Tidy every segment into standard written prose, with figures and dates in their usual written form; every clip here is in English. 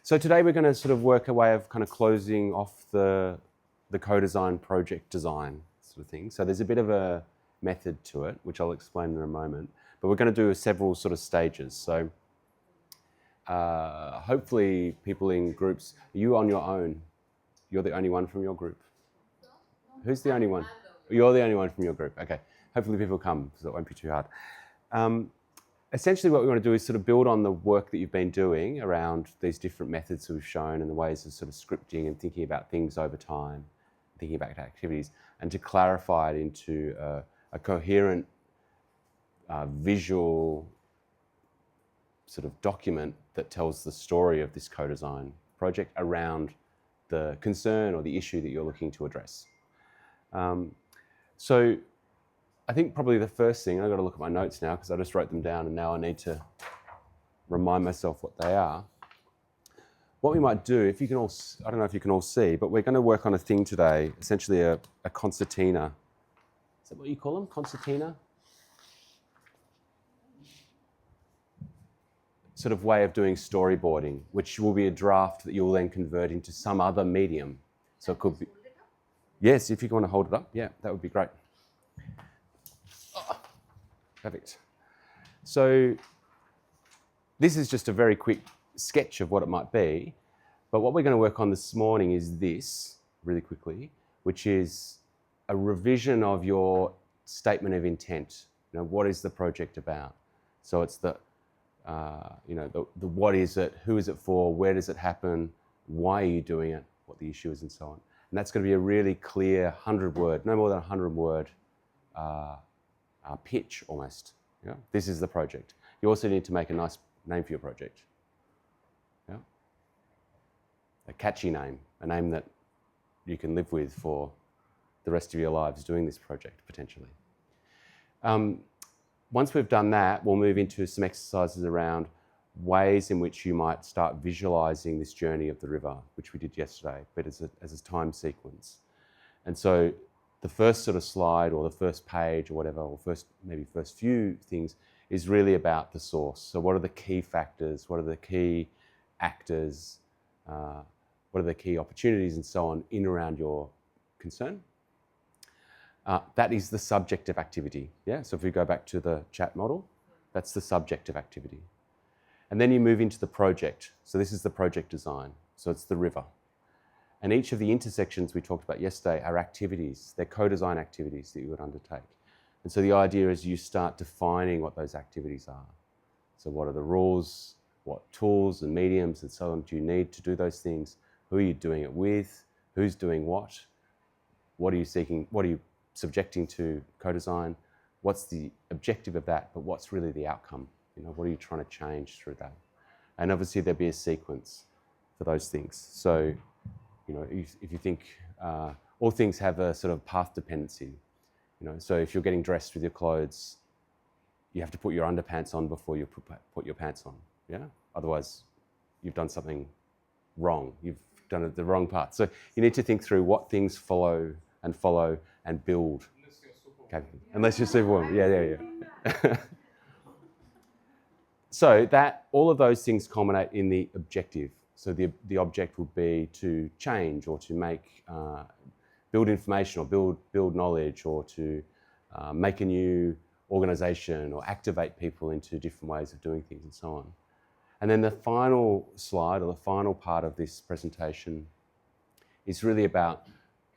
So today we're going to sort of work a way of kind of closing off the co-design project design sort of thing. So there's a bit of a method to it, which I'll explain in a moment. But we're going to do several sort of stages. So hopefully people in groups, are you on your own? You're the only one from your group? Who's the only one? You're the only one from your group. Okay. Hopefully people come, so it won't be too hard. Essentially what we want to do is sort of build on the work that you've been doing around these different methods that we've shown and the ways of sort of scripting and thinking about things over time, thinking about activities, and to clarify it into a coherent visual sort of document that tells the story of this co-design project around the concern or the issue that you're looking to address. So I think probably the first thing, I've got to look at my notes now because I just wrote them down and now I need to remind myself what they are. What we might do, if you can all, I don't know if you can all see, but we're going to work on a thing today, essentially a concertina. Is that what you call them? Concertina? Sort of way of doing storyboarding, which will be a draft that you'll then convert into some other medium. So it could be, yes, if you want to hold it up, yeah, that would be great. Oh, perfect. So this is just a very quick sketch of what it might be, but what we're going to work on this morning is this, really quickly, which is a revision of your statement of intent. You know, what is the project about? So it's the the what is it, who is it for, where does it happen, why are you doing it, what the issue is, and so on. And that's going to be a really clear 100-word, no more than 100-word pitch almost. Yeah? This is the project. You also need to make a nice name for your project. Yeah? A catchy name, a name that you can live with for the rest of your lives doing this project, potentially. Once we've done that, we'll move into some exercises around ways in which you might start visualizing this journey of the river, which we did yesterday, but as a time sequence. And so the first sort of slide or the first page or whatever, or maybe first few things is really about the source. So what are the key factors? What are the key actors? What are the key opportunities and so on in around your concern? That is the subjective activity. Yeah. So if we go back to the chat model, that's the subjective activity. And then you move into the project. So this is the project design. So it's the river. And each of the intersections we talked about yesterday are activities. They're co-design activities that you would undertake. And so the idea is you start defining what those activities are. So what are the rules, what tools and mediums and so on do you need to do those things? Who are you doing it with? Who's doing what? What are you seeking? What are you subjecting to co-design? What's the objective of that? But what's really the outcome? You know, what are you trying to change through that? And obviously there'll be a sequence for those things. So, you know, if you think all things have a sort of path dependency, you know, so if you're getting dressed with your clothes, you have to put your underpants on before you put your pants on, yeah? Otherwise, you've done something wrong. You've done it the wrong part. So you need to think through what things follow and build. Unless you're Superwoman. Yeah. So that all of those things culminate in the objective. So the object would be to change or to make, build information or build knowledge or to make a new organisation or activate people into different ways of doing things and so on. And then the final slide or the final part of this presentation is really about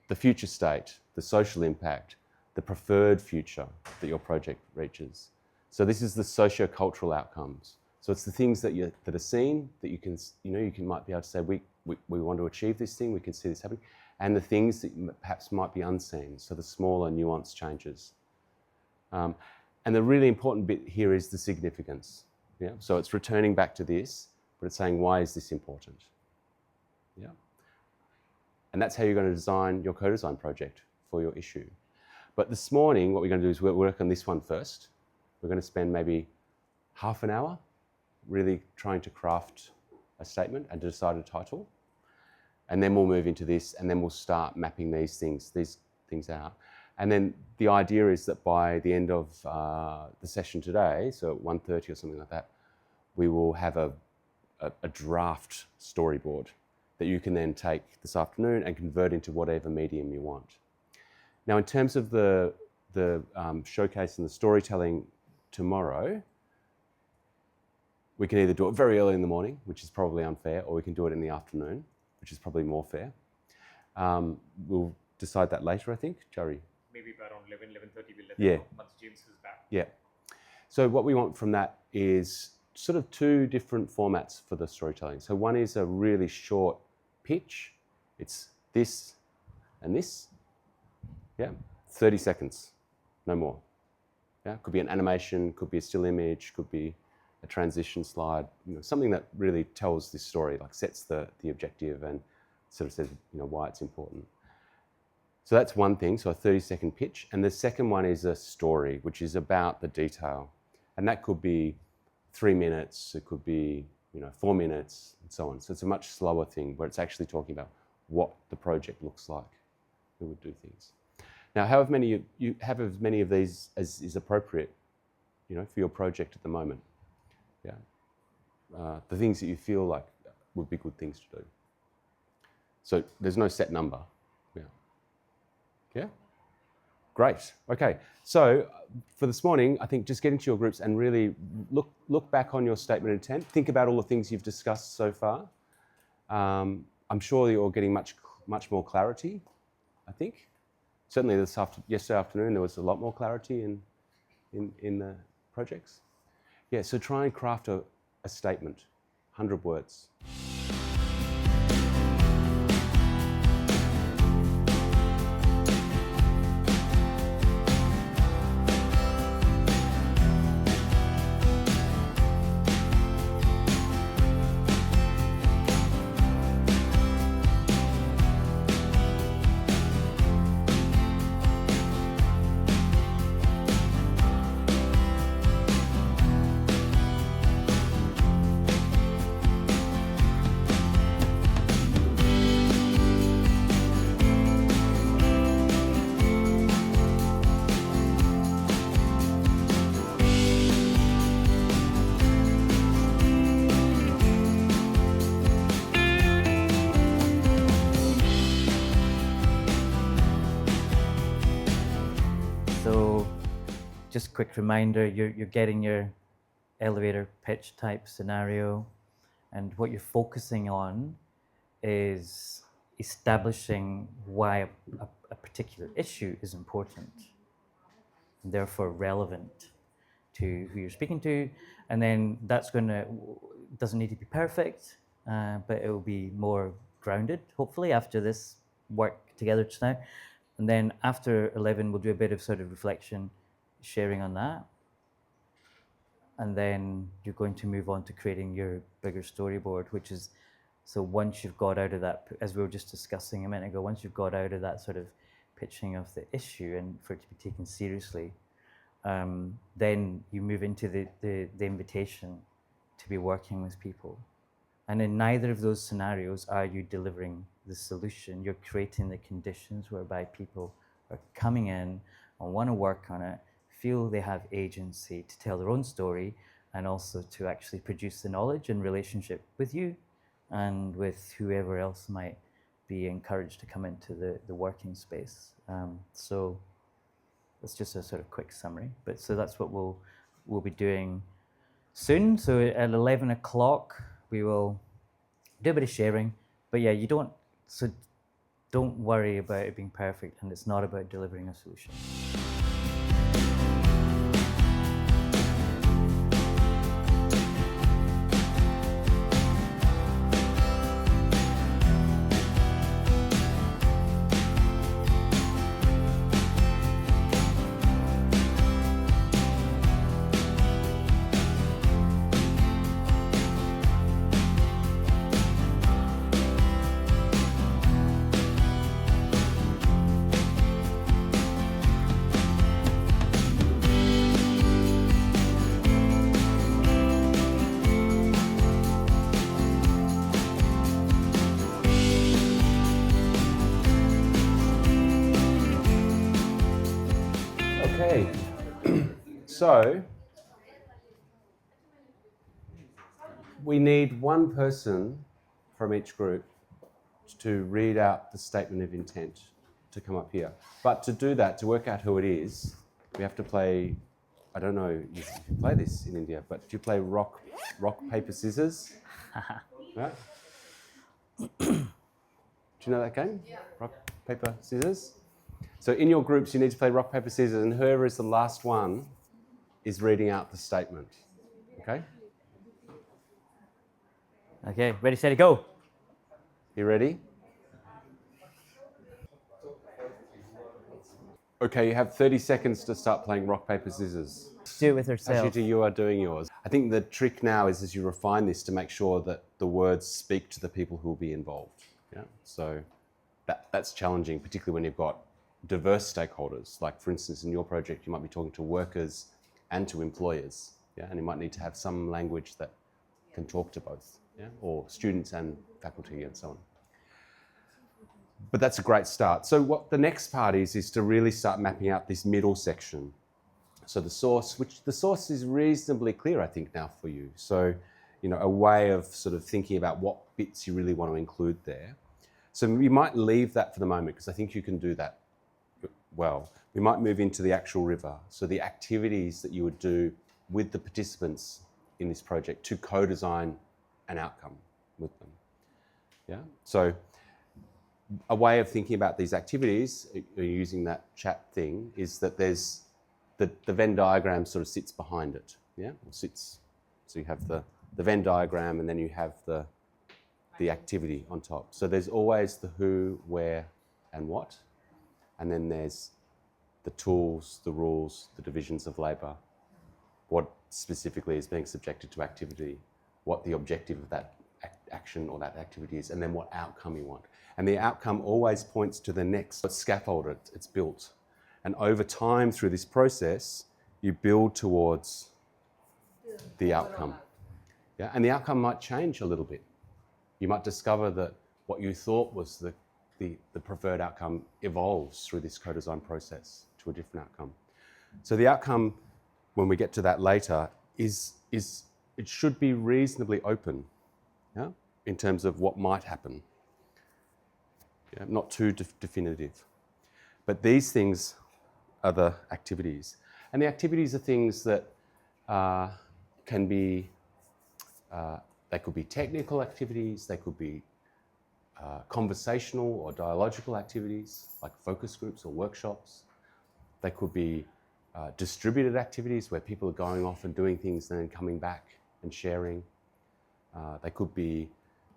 the future state, the social impact, the preferred future that your project reaches. So this is the socio-cultural outcomes. So it's the things that are seen, that you might be able to say, we want to achieve this thing, we can see this happening, and the things that perhaps might be unseen, so the smaller nuanced changes. And the really important bit here is the significance. Yeah? So it's returning back to this, but it's saying, why is this important? Yeah. And that's how you're going to design your co-design project for your issue. But this morning, what we're going to do is we'll work on this one first. We're going to spend maybe half an hour really trying to craft a statement and to decide a title. And then we'll move into this, and then we'll start mapping these things out. And then the idea is that by the end of the session today, so at 1:30 or something like that, we will have a a draft storyboard that you can then take this afternoon and convert into whatever medium you want. Now, in terms of the showcase and the storytelling tomorrow, we can either do it very early in the morning, which is probably unfair, or we can do it in the afternoon, which is probably more fair. We'll decide that later, I think. Chari? Maybe by around 11:30 we'll let Yeah. them know once James is back. Yeah. So what we want from that is sort of two different formats for the storytelling. So one is a really short pitch. It's this and this. Yeah. 30 seconds, no more. Yeah. Could be an animation, could be a still image, could be a transition slide, something that really tells this story, like sets the objective and sort of says, why it's important. So that's one thing, so a 30-second pitch. And the second one is a story, which is about the detail. And that could be 3 minutes, it could be 4 minutes, and so on. So it's a much slower thing where it's actually talking about what the project looks like, who would do things. Now, however many you have as many of these as is appropriate, for your project at the moment. Yeah, the things that you feel like would be good things to do. So there's no set number. Yeah. Great. Okay. So for this morning, I think just get into your groups and really look back on your statement of intent. Think about all the things you've discussed so far. I'm sure you're getting much more clarity. I think certainly yesterday afternoon there was a lot more clarity in the projects. Yeah. So try and craft a statement, 100 words. Just a quick reminder, you're getting your elevator pitch type scenario, and what you're focusing on is establishing why a particular issue is important and therefore relevant to who you're speaking to. And then doesn't need to be perfect, but it will be more grounded, hopefully, after this work together just now. And then after 11, we'll do a bit of sort of reflection, sharing on that. And then you're going to move on to creating your bigger storyboard, which is, so once you've got out of that, as we were just discussing a minute ago, once you've got out of that sort of pitching of the issue and for it to be taken seriously, then you move into the invitation to be working with people. And in neither of those scenarios are you delivering the solution. You're creating the conditions whereby people are coming in and want to work on it, feel they have agency to tell their own story, and also to actually produce the knowledge and relationship with you and with whoever else might be encouraged to come into the working space. So that's just a sort of quick summary. But so that's what we'll be doing soon. So at 11 o'clock, we will do a bit of sharing. But yeah, don't worry about it being perfect, and it's not about delivering a solution. So we need one person from each group to read out the statement of intent to come up here. But to do that, to work out who it is, we have to play, I don't know if you play this in India, but if you play rock, paper, scissors, right? Do you know that game? Yeah. Rock, paper, scissors? So in your groups, you need to play rock, paper, scissors, and whoever is the last one is reading out the statement. Okay? Okay, ready, steady, go. You ready? Okay, you have 30 seconds to start playing rock, paper, scissors. Do it with yourself. Ashita, you are doing yours. I think the trick now is as you refine this to make sure that the words speak to the people who will be involved. Yeah? So that's challenging, particularly when you've got diverse stakeholders. Like, for instance, in your project, you might be talking to workers and to employers. Yeah? And you might need to have some language that can talk to both, yeah? Or students and faculty and so on. But that's a great start. So what the next part is to really start mapping out this middle section. So the source is reasonably clear, I think, now for you. So, a way of sort of thinking about what bits you really want to include there. So we might leave that for the moment because I think you can do that well. We might move into the actual river. So the activities that you would do with the participants in this project to co-design an outcome with them. Yeah. So a way of thinking about these activities, using that chat thing, is that there's the Venn diagram sort of sits behind it. Yeah. Or sits. So you have the Venn diagram, and then you have the activity on top. So there's always the who, where, and what. And then there's the tools, the rules, the divisions of labour, what specifically is being subjected to activity, what the objective of that action or that activity is, and then what outcome you want. And the outcome always points to the next scaffold it's built. And over time through this process, you build towards the outcome. Yeah? And the outcome might change a little bit. You might discover that what you thought was the preferred outcome evolves through this co-design process to a different outcome. So the outcome, when we get to that later, is it should be reasonably open, yeah, in terms of what might happen. Yeah, not too definitive. But these things are the activities. And the activities are things that can be, they could be technical activities, they could be conversational or dialogical activities, like focus groups or workshops. They could be distributed activities where people are going off and doing things and then coming back and sharing. They could be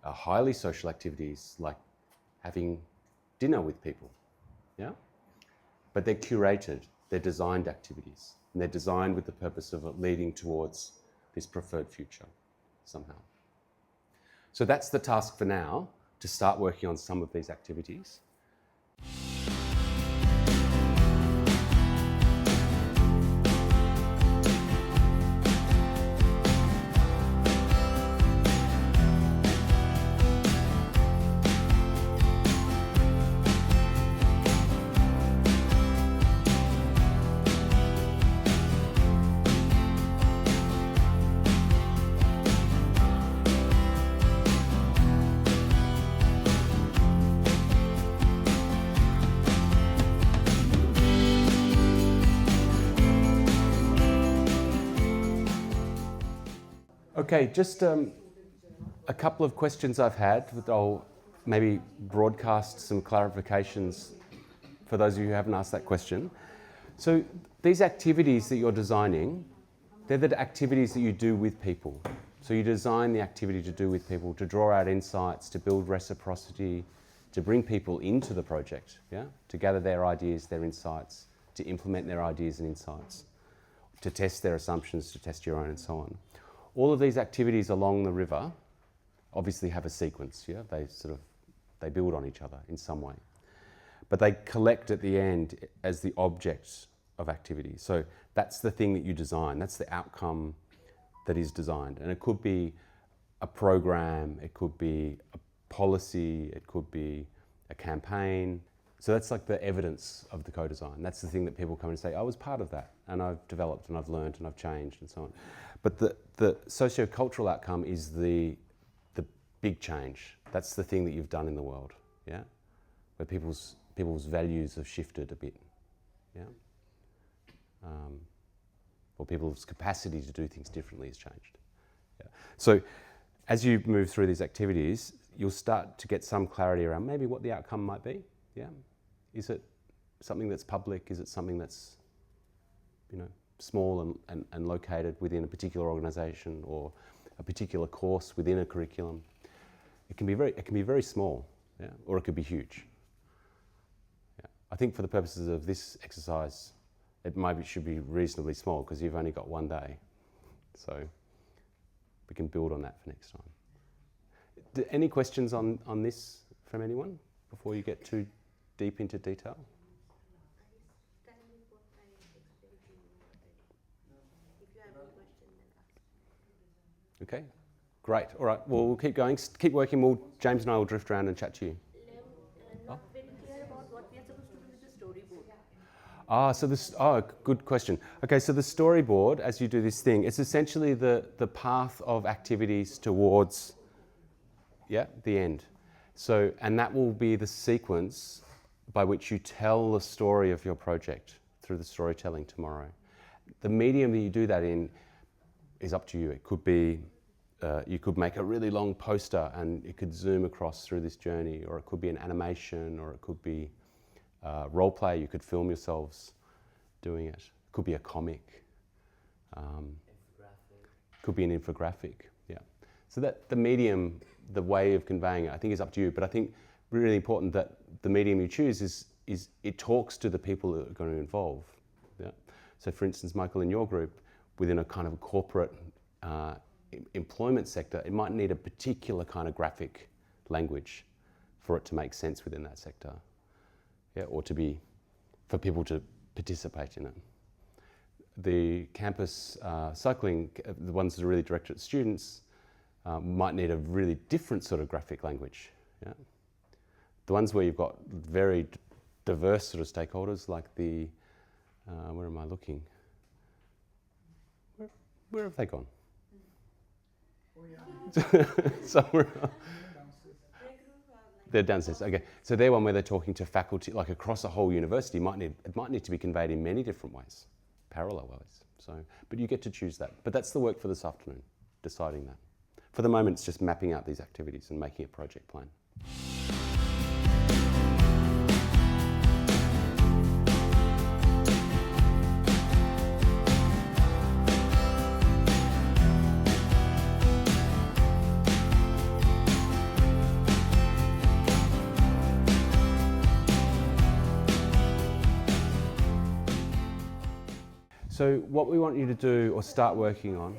highly social activities like having dinner with people, yeah? But they're curated, they're designed activities, and they're designed with the purpose of leading towards this preferred future somehow. So that's the task for now, to start working on some of these activities. Okay, just a couple of questions I've had that I'll maybe broadcast some clarifications for those of you who haven't asked that question. So these activities that you're designing, they're the activities that you do with people. So you design the activity to do with people, to draw out insights, to build reciprocity, to bring people into the project, yeah? To gather their ideas, their insights, to implement their ideas and insights, to test their assumptions, to test your own, and so on. All of these activities along the river obviously have a sequence, yeah? They build on each other in some way. But they collect at the end as the object of activity. So that's the thing that you design, that's the outcome that is designed. And it could be a program, it could be a policy, it could be a campaign. So that's like the evidence of the co-design. That's the thing that people come and say, I was part of that, and I've developed, and I've learned, and I've changed, and so on. But the socio-cultural outcome is the big change. That's the thing that you've done in the world, yeah? Where people's values have shifted a bit, yeah? Or people's capacity to do things differently has changed. Yeah. So as you move through these activities, you'll start to get some clarity around maybe what the outcome might be, yeah? Is it something that's public? Is it something that's, small and located within a particular organisation or a particular course within a curriculum? It can be very small, yeah? Or it could be huge. Yeah. I think for the purposes of this exercise, it should be reasonably small because you've only got one day. So we can build on that for next time. Any questions on this from anyone before you get too deep into detail? Okay, great. All right, well, we'll keep going. Keep working. James and I will drift around and chat to you. Not very clear about what we are supposed to do with the storyboard. Good question. Okay, so the storyboard, as you do this thing, it's essentially the path of activities towards, the end. So, and that will be the sequence by which you tell the story of your project through the storytelling tomorrow. The medium that you do that in is up to you. It could be, you could make a really long poster and it could zoom across through this journey, or it could be an animation, or it could be role play. You could film yourselves doing it. It could be a comic. Could be an infographic. Yeah. So that the medium, the way of conveying it, I think is up to you. But I think really important that the medium you choose is it talks to the people that are going to involve. Yeah. So for instance, Michael, in your group, within a kind of a corporate employment sector, it might need a particular kind of graphic language for it to make sense within that sector. Yeah, or for people to participate in it. The campus cycling, the ones that are really directed at students, might need a really different sort of graphic language. Yeah? The ones where you've got very diverse sort of stakeholders, like where am I looking? Where have they gone? Somewhere else. They're downstairs. Okay, so they're one where they're talking to faculty, like across a whole university. It might need to be conveyed in many different ways, parallel ways. So, but you get to choose that. But that's the work for this afternoon, deciding that. For the moment, it's just mapping out these activities and making a project plan. So what we want you to do or start working on,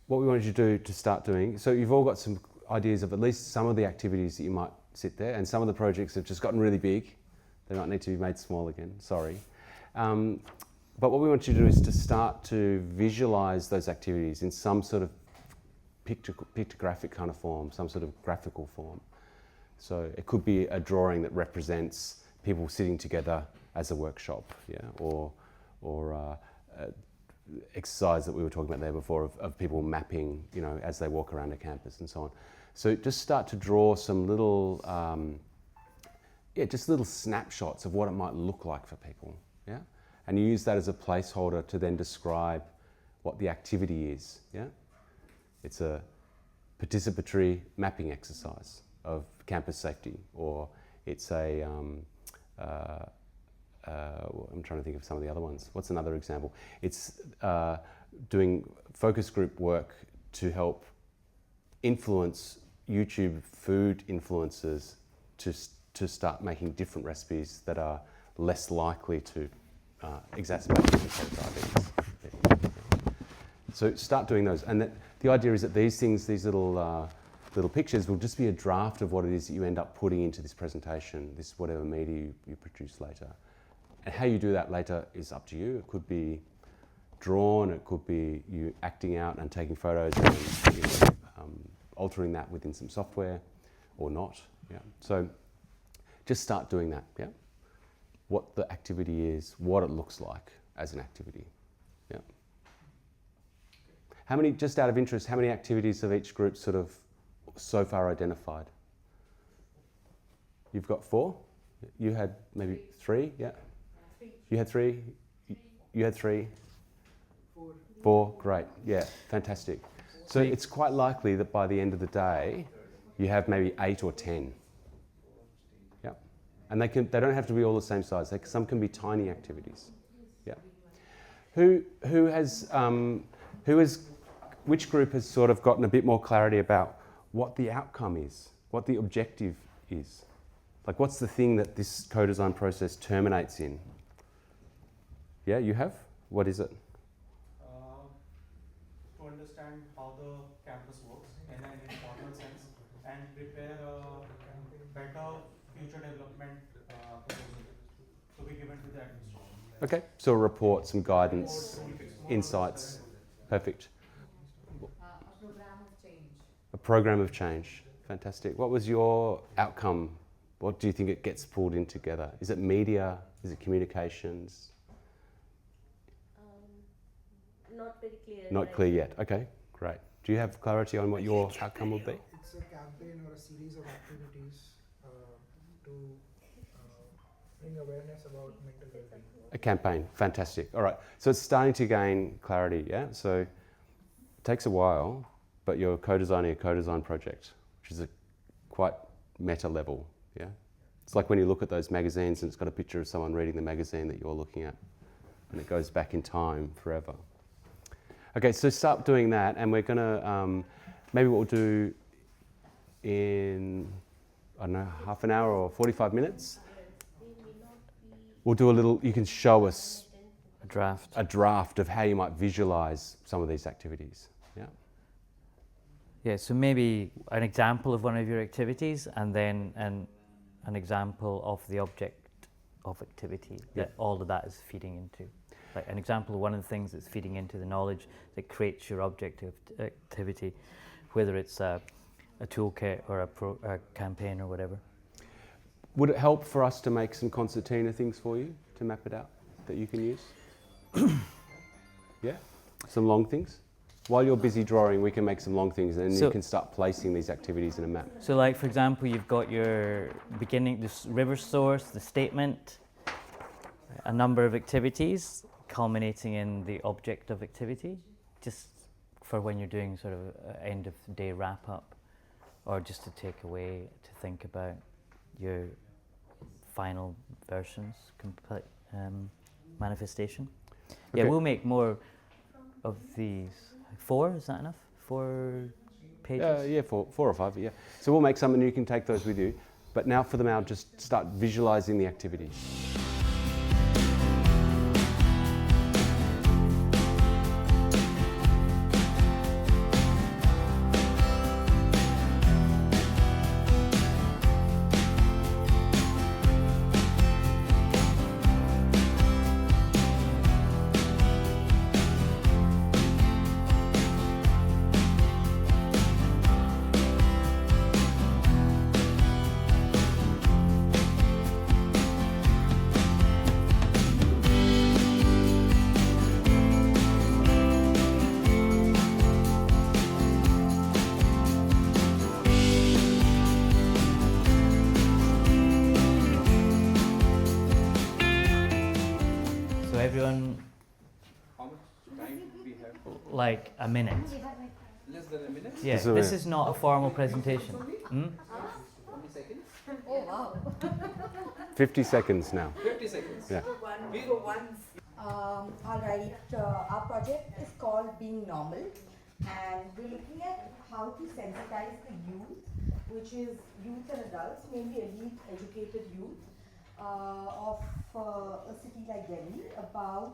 what we want you to do to start doing, so you've all got some ideas of at least some of the activities that you might sit there, and some of the projects have just gotten really big. They might need to be made small again, sorry. But what we want you to do is to start to visualize those activities in some sort of pictographic kind of form, some sort of graphical form. So it could be a drawing that represents people sitting together as a workshop, yeah, or exercise that we were talking about there before of people mapping, as they walk around a campus and so on. So just start to draw some little, just little snapshots of what it might look like for people, yeah, and you use that as a placeholder to then describe what the activity is, yeah. It's a participatory mapping exercise of campus safety, or it's I'm trying to think of some of the other ones. What's another example? It's doing focus group work to help influence YouTube food influencers to start making different recipes that are less likely to exacerbate diabetes. So start doing those. And the idea is that these things, these little pictures will just be a draft of what it is that you end up putting into this presentation, this whatever media you produce later. And how you do that later is up to you. It could be drawn, it could be you acting out and taking photos and altering that within some software, or not. Yeah. So just start doing that. Yeah. What the activity is, what it looks like as an activity. Yeah. How many, just out of interest, how many activities have each group sort of so far identified? You've got 4? You had maybe 3? Yeah. You had 3? You had 3? 4, great. Yeah, fantastic. So it's quite likely that by the end of the day, you have maybe 8 or 10. Yeah. And they don't have to be all the same size. Some can be tiny activities. Yeah. Which group has sort of gotten a bit more clarity about what the outcome is, what the objective is? Like, what's the thing that this co-design process terminates in? Yeah, you have? What is it? To understand how the campus works in an informal sense and prepare a better future development proposal to be given to the administration. Okay, so a report, some guidance, insights. Perfect. A program of change. A program of change. Fantastic. What was your outcome? What do you think it gets pulled in together? Is it media? Is it communications? Not very clear. Not clear yet. Okay, great. Do you have clarity on what your outcome will be? It's a campaign or a series of activities to bring awareness about mental well-being. A campaign. Fantastic. All right. So it's starting to gain clarity, yeah? So it takes a while, but you're co-designing a co-design project, which is a quite meta level, yeah? It's like when you look at those magazines and it's got a picture of someone reading the magazine that you're looking at, and it goes back in time forever. Okay, so start doing that, and we're going to, maybe what we'll do in, I don't know, half an hour or 45 minutes, we'll do a little, you can show us A draft. a draft of how you might visualize some of these activities. Yeah. Yeah, so maybe an example of one of your activities and then an example of the object of activity that all of that is feeding into. Like an example of one of the things that's feeding into the knowledge that creates your object of activity, whether it's a toolkit or a campaign or whatever. Would it help for us to make some concertina things for you to map it out that you can use? Yeah? Some long things? While you're busy drawing, we can make some long things and then you can start placing these activities in a map. So like, for example, you've got your beginning, this river source, the statement, a number of activities culminating in the object of activity, just for when you're doing sort of end of day wrap up, or just to take away to think about your final versions, complete manifestation. Okay. Yeah, we'll make more of these. 4, is that enough? 4 pages? Yeah, 4 or 5, yeah. So we'll make some and you can take those with you. But now for them, I'll just start visualizing the activities. Everyone, How much time do we have? like a minute. Less than a minute? Yeah, So this is not a formal presentation. Hmm? How many seconds? Oh wow. 50 seconds now. 50 seconds. Yeah. All right. Our project is called Being Normal, and we're looking at how to sensitize the youth, which is youth and adults, mainly elite educated youth of a city like Delhi, about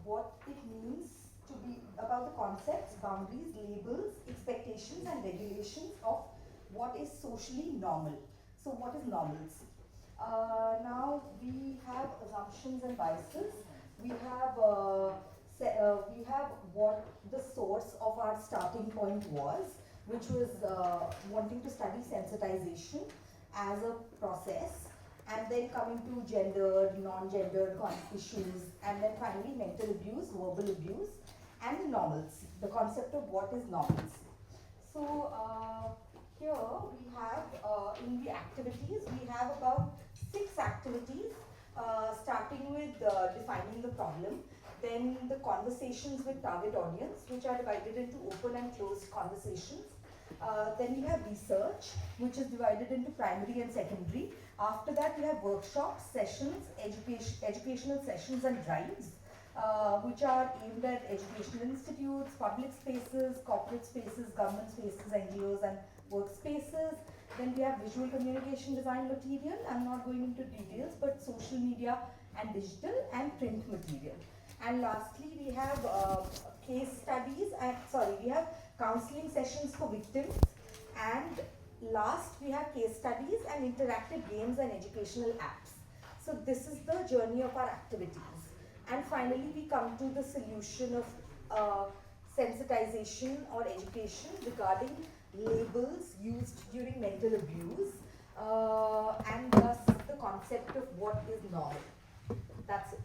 what it means to be, about the concepts, boundaries, labels, expectations and regulations of what is socially normal. So what is normalcy? Now we have assumptions and biases. We have what the source of our starting point was. which was wanting to study sensitization as a process, and then coming to gendered, non-gendered issues, and then finally mental abuse, verbal abuse, and the normalcy, the concept of what is normalcy. So here we have in the activities, we have about 6 activities, starting with defining the problem, then the conversations with target audience, which are divided into open and closed conversations. Then we have research, which is divided into primary and secondary. After that, we have workshops, sessions, educational sessions and drives, which are aimed at educational institutes, public spaces, corporate spaces, government spaces, NGOs and workspaces. Then we have visual communication design material. I'm not going into details, but social media and digital and print material. And lastly, we have case studies and we have counseling sessions for victims, and last we have case studies and interactive games and educational apps. So this is the journey of our activities. And finally we come to the solution of sensitization or education regarding labels used during mental abuse, and thus the concept of what is normal. That's it.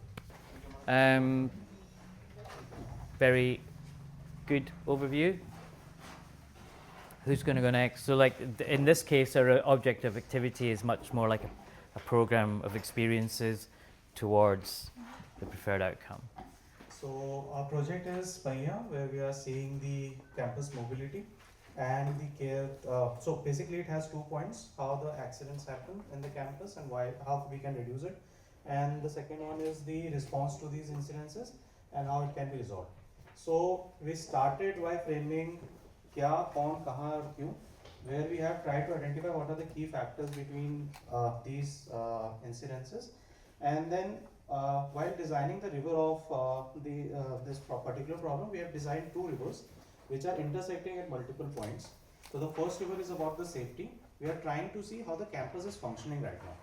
Very good overview. Who's going to go next? So like in this case, our object of activity is much more like a program of experiences towards the preferred outcome. So our project is Paiya, where we are seeing the campus mobility and the care. So basically it has 2 points: how the accidents happen in the campus and how we can reduce it. And the second one is the response to these incidences and how it can be resolved. So we started by framing kya, kaun, kahan aur kyun, where we have tried to identify what are the key factors between these incidences. And then while designing the river of this particular problem, we have designed 2 rivers which are intersecting at multiple points. So the first river is about the safety. We are trying to see how the campus is functioning right now.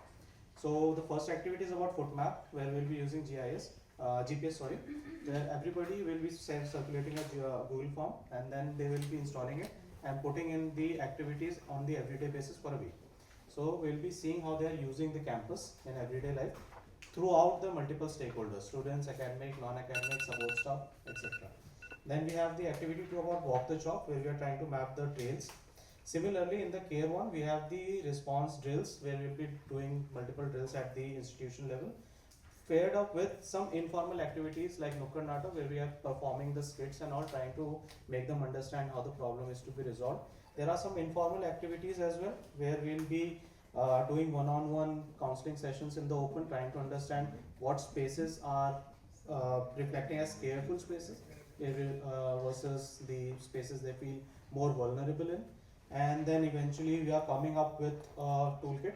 So the first activity is about foot map, where we'll be using GPS, where everybody will be circulating a Google form, and then they will be installing it and putting in the activities on the everyday basis for a week. So we'll be seeing how they are using the campus in everyday life throughout the multiple stakeholders: students, academic, non-academic, support staff, etc. Then we have the activity 2 about walk the chalk, where we are trying to map the trails. Similarly, in the care one, we have the response drills, where we'll be doing multiple drills at the institution level, paired up with some informal activities like Nukkad Natak, where we are performing the skits and all, trying to make them understand how the problem is to be resolved. There are some informal activities as well, where we'll be doing one-on-one counseling sessions in the open, trying to understand what spaces are reflecting as careful spaces versus the spaces they feel more vulnerable in. And then eventually we are coming up with a toolkit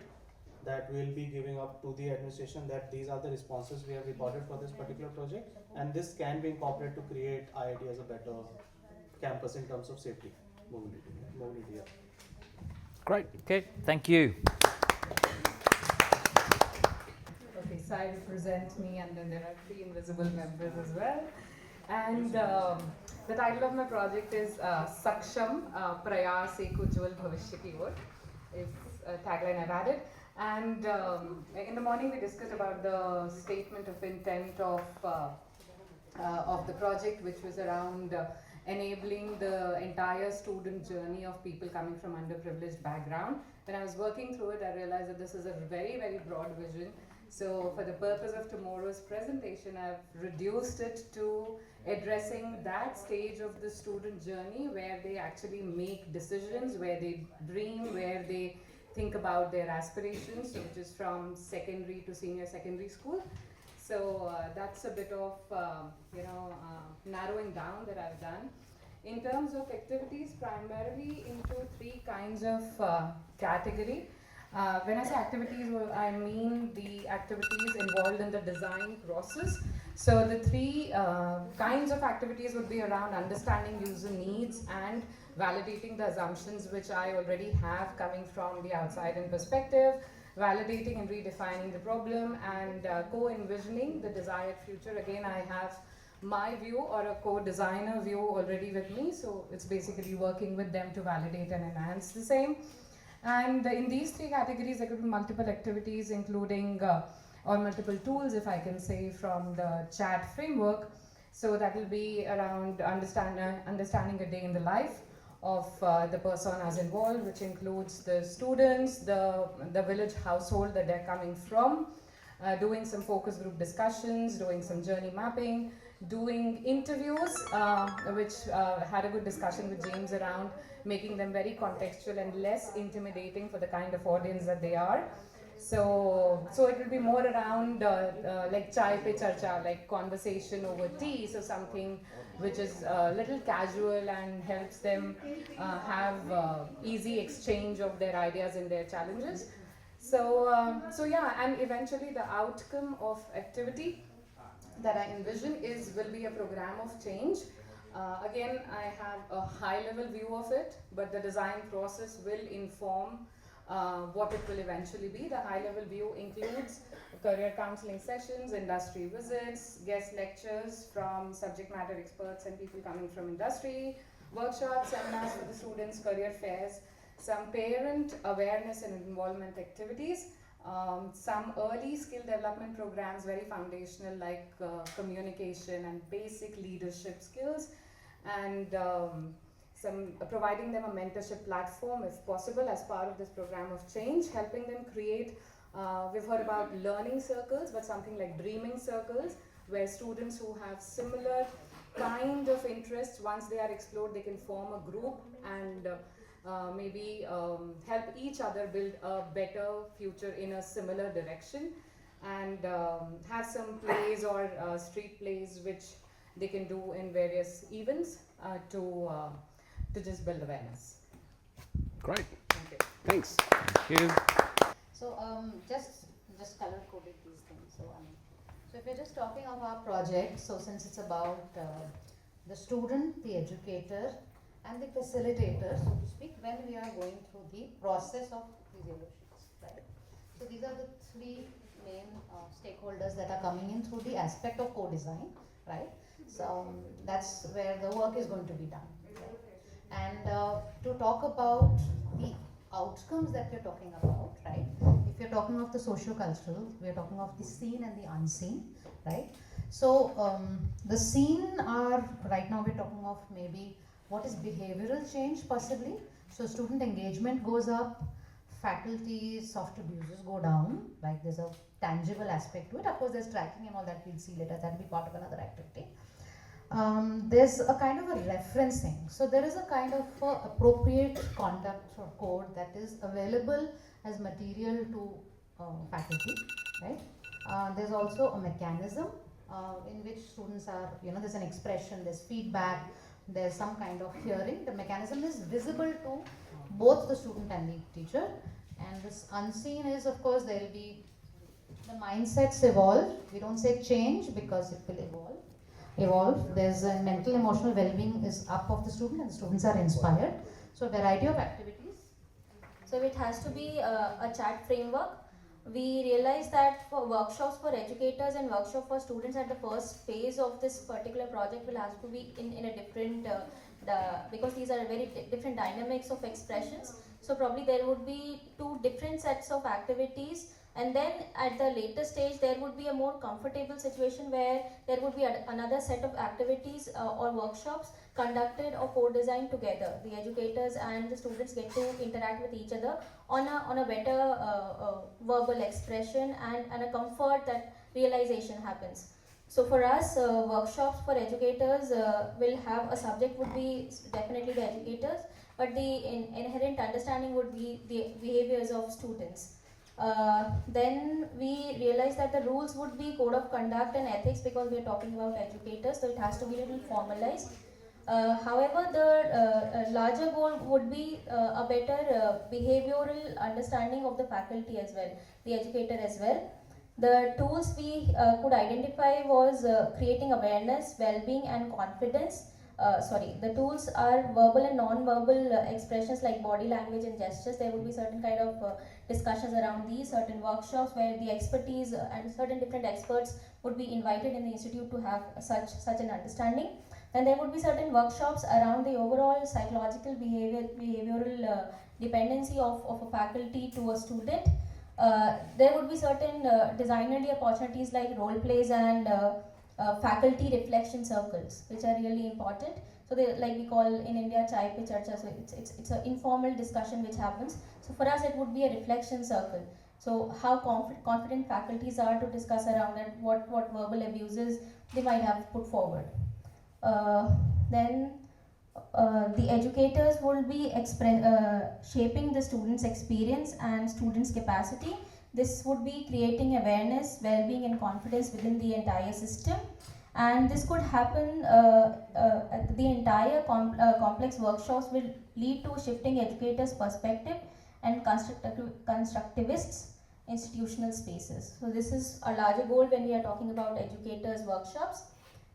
that we'll be giving up to the administration, that these are the responses we have recorded for this particular project, and this can be incorporated to create IIT as a better campus in terms of safety, mobility. Yeah. Great. Okay, thank you. Okay, so I represent me, and then there are 3 invisible members as well. And the title of my project is Saksham Prayas Ek Ujjwal Bhavishya Ki Or. It's a tagline I've added. And in the morning we discussed about the statement of intent of the project, which was around enabling the entire student journey of people coming from underprivileged background. When I was working through it, I realized that this is a very, very broad vision. So for the purpose of tomorrow's presentation, I've reduced it to addressing that stage of the student journey where they actually make decisions, where they dream, where they think about their aspirations, which is from secondary to senior secondary school. So that's a bit of narrowing down that I've done. In terms of activities, primarily into 3 kinds of category. When I say activities, I mean the activities involved in the design process. So the 3 kinds of activities would be around understanding user needs and validating the assumptions which I already have coming from the outside-in perspective, validating and redefining the problem, and co-envisioning the desired future. Again, I have my view or a co-designer view already with me, so it's basically working with them to validate and enhance the same. And in these three categories, there could be multiple activities, including or multiple tools, if I can say, from the chat framework. So that will be around understanding a day in the life of the personas involved, which includes the students, the village household that they're coming from, doing some focus group discussions, doing some journey mapping, doing interviews, which had a good discussion with James around making them very contextual and less intimidating for the kind of audience that they are. So it will be more around like chai pe charcha, like conversation over tea. So something which is a little casual and helps them have easy exchange of their ideas and their challenges. So yeah, and eventually the outcome of activity that I envision will be a program of change. Again, I have a high level view of it, but the design process will inform what it will eventually be. The high level view includes career counseling sessions, industry visits, guest lectures from subject matter experts and people coming from industry, workshops, seminars for the students, career fairs, some parent awareness and involvement activities, some early skill development programs, very foundational, like communication and basic leadership skills, and some providing them a mentorship platform if possible as part of this program of change, helping them create, we've heard about learning circles, but something like dreaming circles, where students who have similar kind of interests, once they are explored, they can form a group and maybe help each other build a better future in a similar direction, and have some plays or street plays which they can do in various events to just build awareness. Great. Thank you. Thanks. Thank you. So just color coded these things. So so if you're just talking of our project, so since it's about the student, the educator, and the facilitator, so to speak, when we are going through the process of these yellow sheets, right? So these are the three main stakeholders that are coming in through the aspect of co-design, right? So that's where the work is going to be done. And to talk about the outcomes that you're talking about, right? If you're talking of the socio-cultural, we're talking of the seen and the unseen, right? So the seen are, right now we're talking of maybe what is behavioral change possibly. So student engagement goes up, faculty soft abuses go down, like there's a tangible aspect to it. Of course there's tracking and all that we'll see later, that will be part of another activity. There's a kind of a referencing. So there is a kind of appropriate conduct or code that is available as material to faculty, right? There's also a mechanism in which students are, there's an expression, there's feedback, there's some kind of hearing. The mechanism is visible to both the student and the teacher. And this unseen is, of course, there will be the mindsets evolve. We don't say change because it will evolve. There's a mental emotional well-being is up of the student and the students are inspired. So a variety of activities. So it has to be a chat framework. We realized that for workshops for educators and workshop for students at the first phase of this particular project will have to be in a different, because these are very different dynamics of expressions. So probably there would be two different sets of activities, and then at the later stage there would be a more comfortable situation where there would be another set of activities or workshops conducted or co-designed together. The educators and the students get to interact with each other on a better verbal expression and a comfort that realization happens. So for us, workshops for educators will have a subject would be definitely the educators, but the inherent understanding would be the behaviors of students. Then we realized that the rules would be code of conduct and ethics because we are talking about educators, so it has to be a little formalized. However, the larger goal would be a better behavioral understanding of the faculty as well, the educator as well. The tools we could identify was creating awareness, well-being and confidence the tools are verbal and non-verbal expressions like body language and gestures. There would be certain kind of discussions around these, certain workshops where the expertise and certain different experts would be invited in the institute to have such an understanding. Then there would be certain workshops around the overall psychological behavioral dependency of a faculty to a student. There would be certain designerly opportunities like role plays and faculty reflection circles, which are really important. So they, like we call in India chai pe charcha, so it's an informal discussion which happens. So for us it would be a reflection circle. So how confident faculties are to discuss around and what verbal abuses they might have put forward. Then the educators will be shaping the students' experience and students' capacity. This would be creating awareness, well-being and confidence within the entire system. And this could happen, the entire complex workshops will lead to shifting educators' perspective and constructivists' institutional spaces. So this is a larger goal when we are talking about educators' workshops.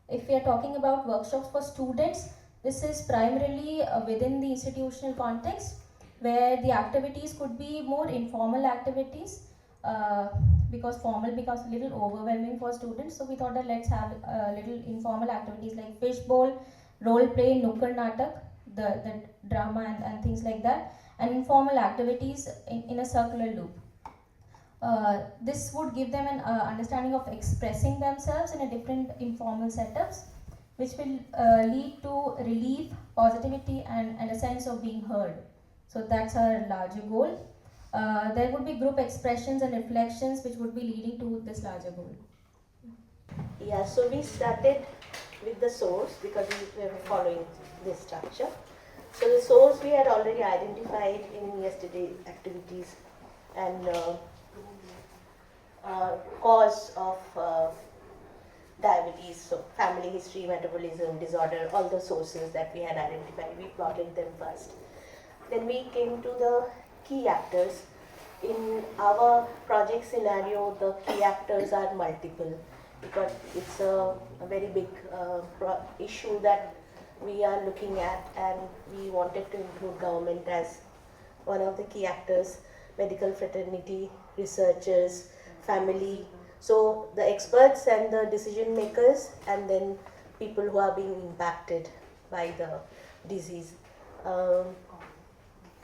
If we are talking about workshops for students, this is primarily within the institutional context, where the activities could be more informal activities, because formal becomes a little overwhelming for students. So we thought that let's have little informal activities like fishbowl, role play, nukkad natak, the drama and things like that, and informal activities in a circular loop. This would give them an understanding of expressing themselves in a different informal setups, which will lead to relief, positivity and a sense of being heard. So that's our larger goal. There would be group expressions and reflections which would be leading to this larger goal. Yeah, so we started with the source because we were following this structure. So the source we had already identified in yesterday's activities, and cause of diabetes, so family history, metabolism, disorder, all the sources that we had identified, we plotted them first. Then we came to the key actors. In our project scenario, the key actors are multiple because it's a very big issue that we are looking at, and we wanted to include government as one of the key actors, medical fraternity, researchers, family. So the experts and the decision makers, and then people who are being impacted by the disease.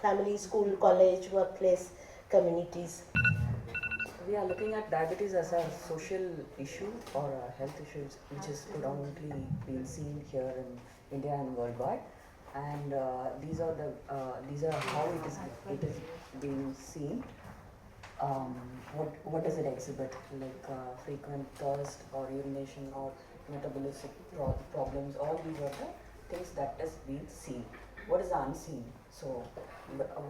Family, school, college, workplace, communities. We are looking at diabetes as a social issue or a health issue which is predominantly being seen here in India and worldwide. And these are how it is being seen. What does it exhibit? Like frequent thirst or urination or metabolic problems. All these are the things that is being seen. What is the unseen? So,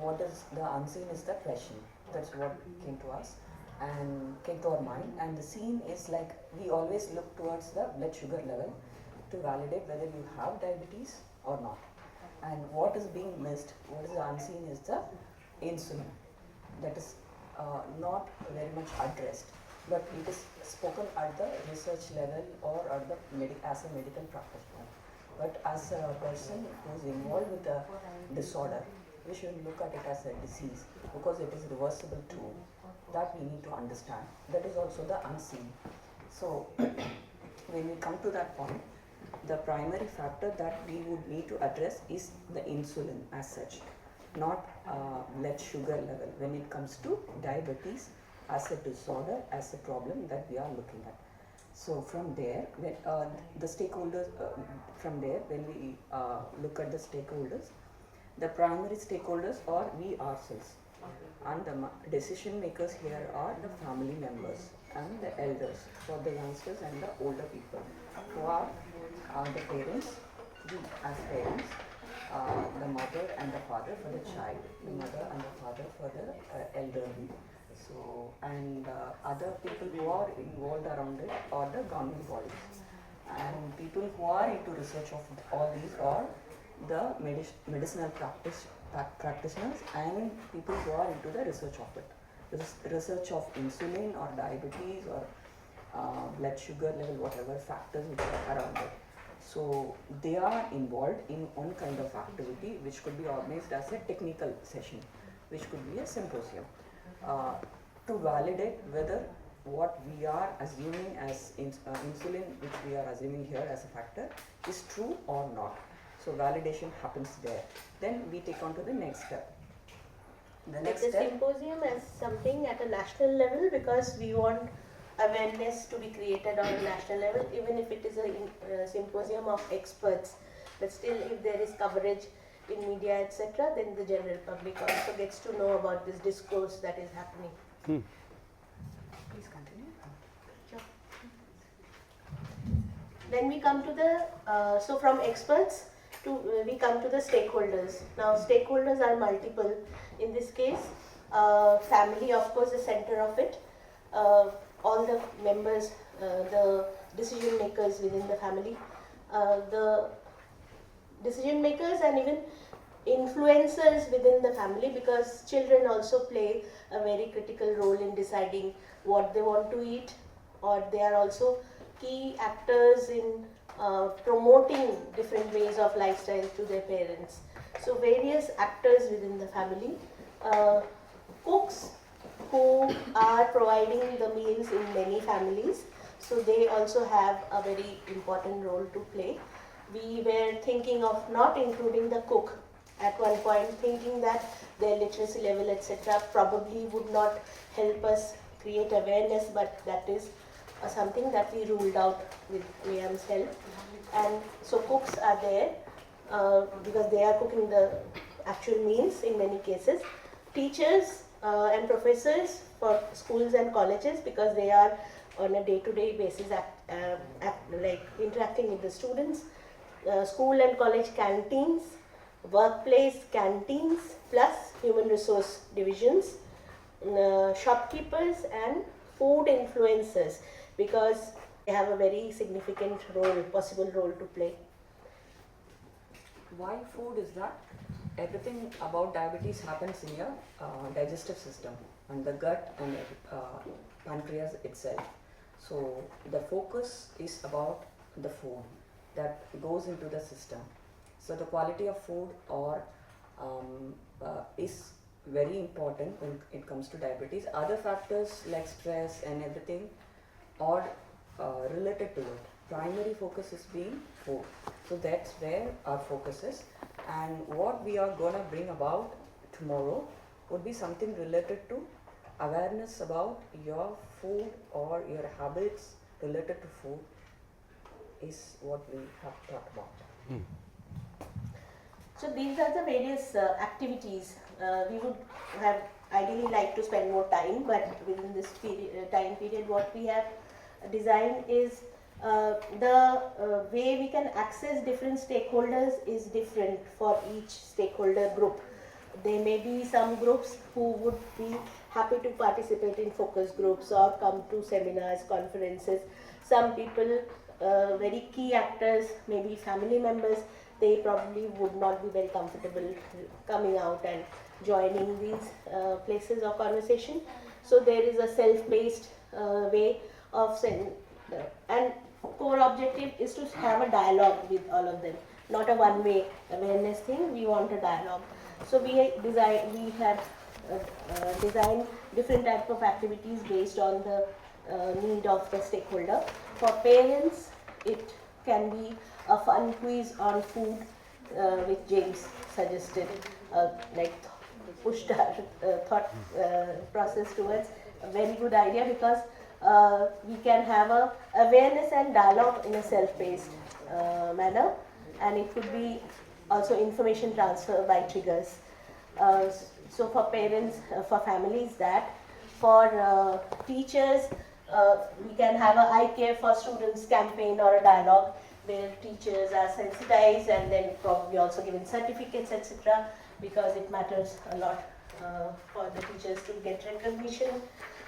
what is the unseen is the question. That's what came to us and came to our mind. And the seen is like we always look towards the blood sugar level to validate whether you have diabetes or not. And what is being missed, what is the unseen is the insulin. That is not very much addressed, but it is spoken at the research level or at the as a medical practitioner. But as a person who is involved with a disorder, we should look at it as a disease because it is reversible too. That we need to understand. That is also the unseen. So when we come to that point, the primary factor that we would need to address is the insulin as such, not blood sugar level when it comes to diabetes as a disorder, as a problem that we are looking at. So from there, when the stakeholders, from there when we look at the stakeholders, the primary stakeholders are we ourselves, and the decision makers here are the family members and the elders for the youngsters and the older people who are the parents, we as parents, the mother and the father for the child, the mother and the father for the elderly. So, and other people who are involved around it are the government bodies. And people who are into research of all these are the medicinal practitioners and people who are into the research of it. Research of insulin or diabetes or blood sugar level, whatever factors which are around it. So they are involved in one kind of activity which could be organized as a technical session, which could be a symposium, to validate whether what we are assuming as insulin, which we are assuming here as a factor, is true or not. So validation happens there. Then we take on to the next step. The next the step. symposium as something at a national level, because we want awareness to be created on a national level, even if it is a symposium of experts. But still, if there is coverage in media, etc., then the general public also gets to know about this discourse that is happening. Please continue. Sure. Then we come to the, so from experts to, we come to the stakeholders. Now stakeholders are multiple. In this case, family, of course, the center of it. All the members, the decision makers within the family, the decision makers and even influencers within the family, because children also play a very critical role in deciding what they want to eat, or they are also key actors in promoting different ways of lifestyle to their parents. So various actors within the family, cooks who are providing the meals in many families, so they also have a very important role to play. We were thinking of not including the cook at one point, thinking that their literacy level, etc., probably would not help us create awareness, but that is something that we ruled out with Liam's help. And so cooks are there because they are cooking the actual meals in many cases. Teachers and professors for schools and colleges, because they are on a day-to-day basis like interacting with the students. School and college canteens, workplace canteens, plus human resource divisions, shopkeepers and food influencers, because they have a very significant role, possible role to play. Why food is that? Everything about diabetes happens in your digestive system and the gut and pancreas itself. So the focus is about the food that goes into the system. So the quality of food or is very important when it comes to diabetes. Other factors like stress and everything are related to it. Primary focus is being food. So that's where our focus is. And what we are going to bring about tomorrow would be something related to awareness about your food or your habits related to food is what we have talked about. So these are the various activities. We would have ideally liked to spend more time, but within this time period what we have designed is the way we can access different stakeholders is different for each stakeholder group. There may be some groups who would be happy to participate in focus groups or come to seminars, conferences. Some people, very key actors, maybe family members, they probably would not be very comfortable coming out and joining these places of conversation. So there is a self-paced way of saying, and core objective is to have a dialogue with all of them, not a one-way awareness thing. We want a dialogue. So we have designed different types of activities based on the need of the stakeholder. For parents, it can be a fun quiz on food, which James suggested, like pushed our thought process towards a very good idea, because we can have a awareness and dialogue in a self-paced manner, and it could be also information transfer by triggers. So for parents, for families, that for teachers, we can have a I Care for Students campaign or a dialogue where teachers are sensitized and then probably also given certificates, etc., because it matters a lot for the teachers to get recognition.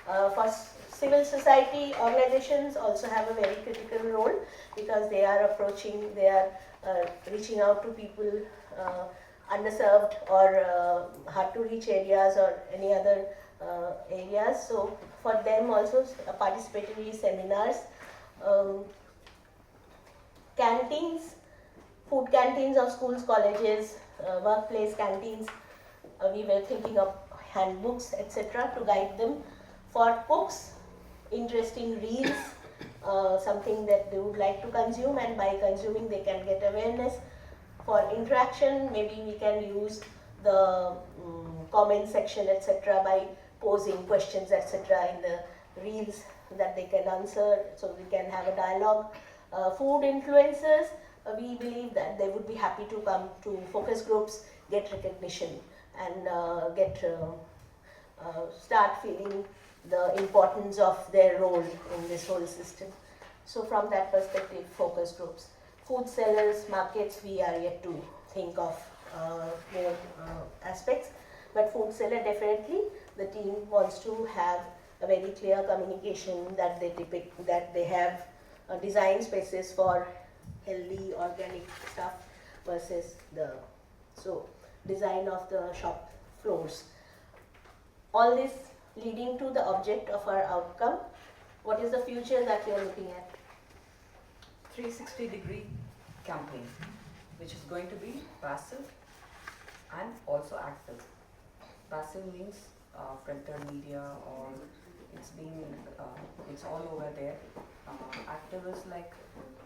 For civil society organizations also have a very critical role, because they are reaching out to people underserved or hard to reach areas or any other areas. So for them also participatory seminars. Canteens, food canteens of schools, colleges, workplace canteens. We were thinking of handbooks, etc., to guide them. For books, interesting reels, something that they would like to consume, and by consuming they can get awareness. For interaction, maybe we can use the comment section, etc., by posing questions, etc., in the reels that they can answer, so we can have a dialogue. Food influencers, we believe that they would be happy to come to focus groups, get recognition, and start feeling the importance of their role in this whole system. So from that perspective, focus groups. Food sellers, markets, we are yet to think of more aspects, but food seller, definitely the team wants to have a very clear communication that they depict, that they have design spaces for healthy organic stuff versus the design of the shop floors. All this leading to the object of our outcome. What is the future that you are looking at? 360-degree campaign, which is going to be passive and also active. Passive means filtered media, or it's all over there. Active is like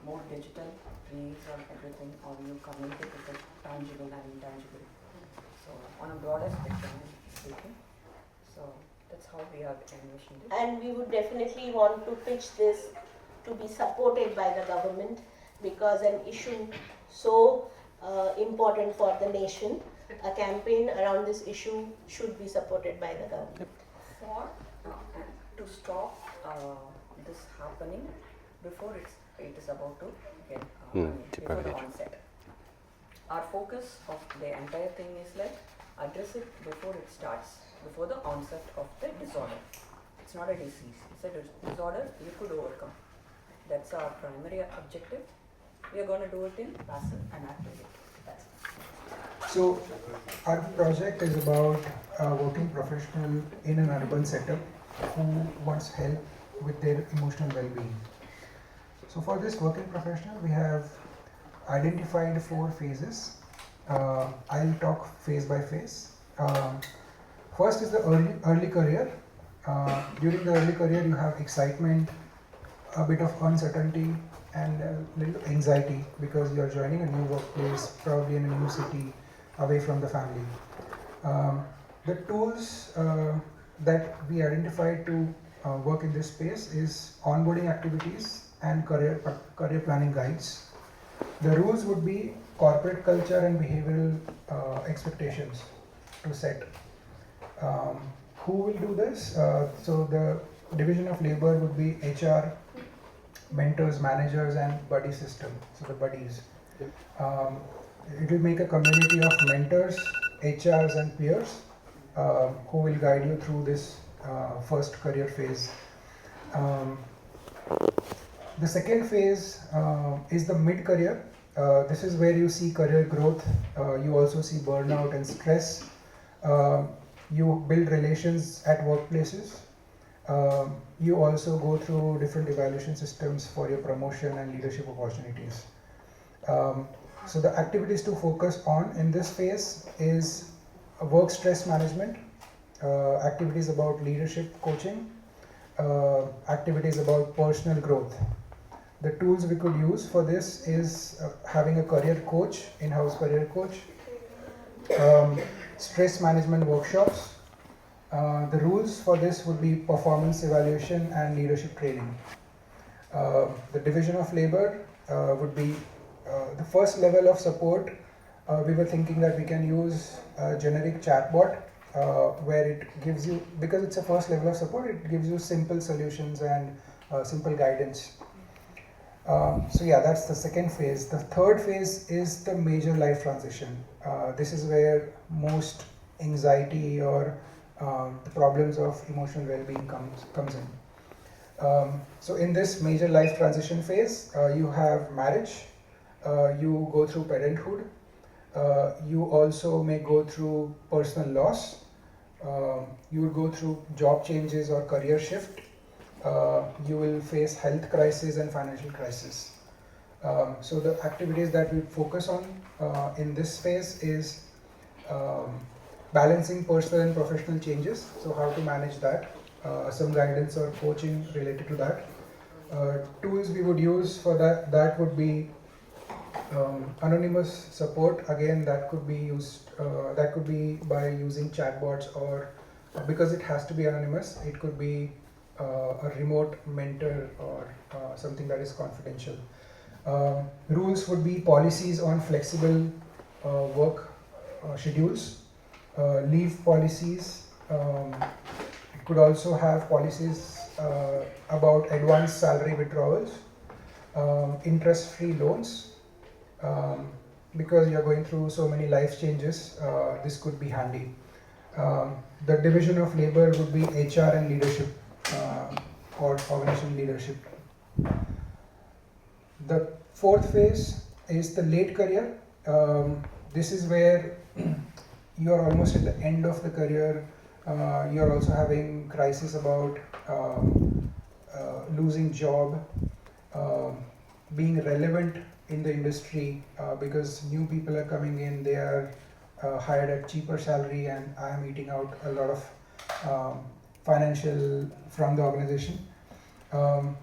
more digital, reels or everything, or you communicate with the tangible and intangible. So on a broader spectrum speaking. So that's how we have envisioned it. And we would definitely want to pitch this to be supported by the government, because an issue so important for the nation, a campaign around this issue should be supported by the government. For to stop this happening before it is about to get before the onset. Our focus of the entire thing is like address it before it starts, before the onset of the disorder. It's not a disease, it's a disorder you could overcome. That's our primary objective. We are going to do it in passive and active. That's it. So our project is about a working professional in an urban setup who wants help with their emotional well-being. So for this working professional, we have identified 4 phases. I'll talk phase by phase. First is the early career. During the early career, you have excitement, a bit of uncertainty, and a little anxiety because you are joining a new workplace, probably in a new city, away from the family. The tools that we identified to work in this space is onboarding activities and career planning guides. The rules would be corporate culture and behavioral expectations to set. Who will do this? So the division of labor would be HR, mentors, managers, and buddy system. So the buddies. It will make a community of mentors, HRs, and peers who will guide you through this first career phase. The second phase is the mid-career. This is where you see career growth. You also see burnout and stress. You build relations at workplaces. You also go through different evaluation systems for your promotion and leadership opportunities. So the activities to focus on in this phase is work stress management, activities about leadership coaching, activities about personal growth. The tools we could use for this is having a career coach, in-house career coach, stress management workshops. The rules for this would be performance evaluation and leadership training. The division of labor would be the first level of support. We were thinking that we can use a generic chatbot where it gives you, because it's a first level of support, it gives you simple solutions and simple guidance. So yeah, that's the second phase. The third phase is the major life transition. This is where most anxiety or the problems of emotional well-being comes in. So in this major life transition phase, you have marriage, you go through parenthood, you also may go through personal loss, you will go through job changes or career shift, you will face health crisis and financial crisis. So the activities that we focus on in this phase is balancing personal and professional changes. So how to manage that, some guidance or coaching related to that. Tools we would use for that would be anonymous support. Again, that could be used. That could be by using chatbots, or because it has to be anonymous, it could be a remote mentor or something that is confidential. Rules would be policies on flexible work schedules, leave policies. It could also have policies about advanced salary withdrawals, interest-free loans. Because you're going through so many life changes, this could be handy. The division of labor would be HR and leadership, or organizational leadership. The fourth phase is the late career. This is where you're almost at the end of the career. You're also having crisis about losing job, being relevant in the industry, because new people are coming in, they are hired at cheaper salary, and I am eating out a lot of financial from the organization.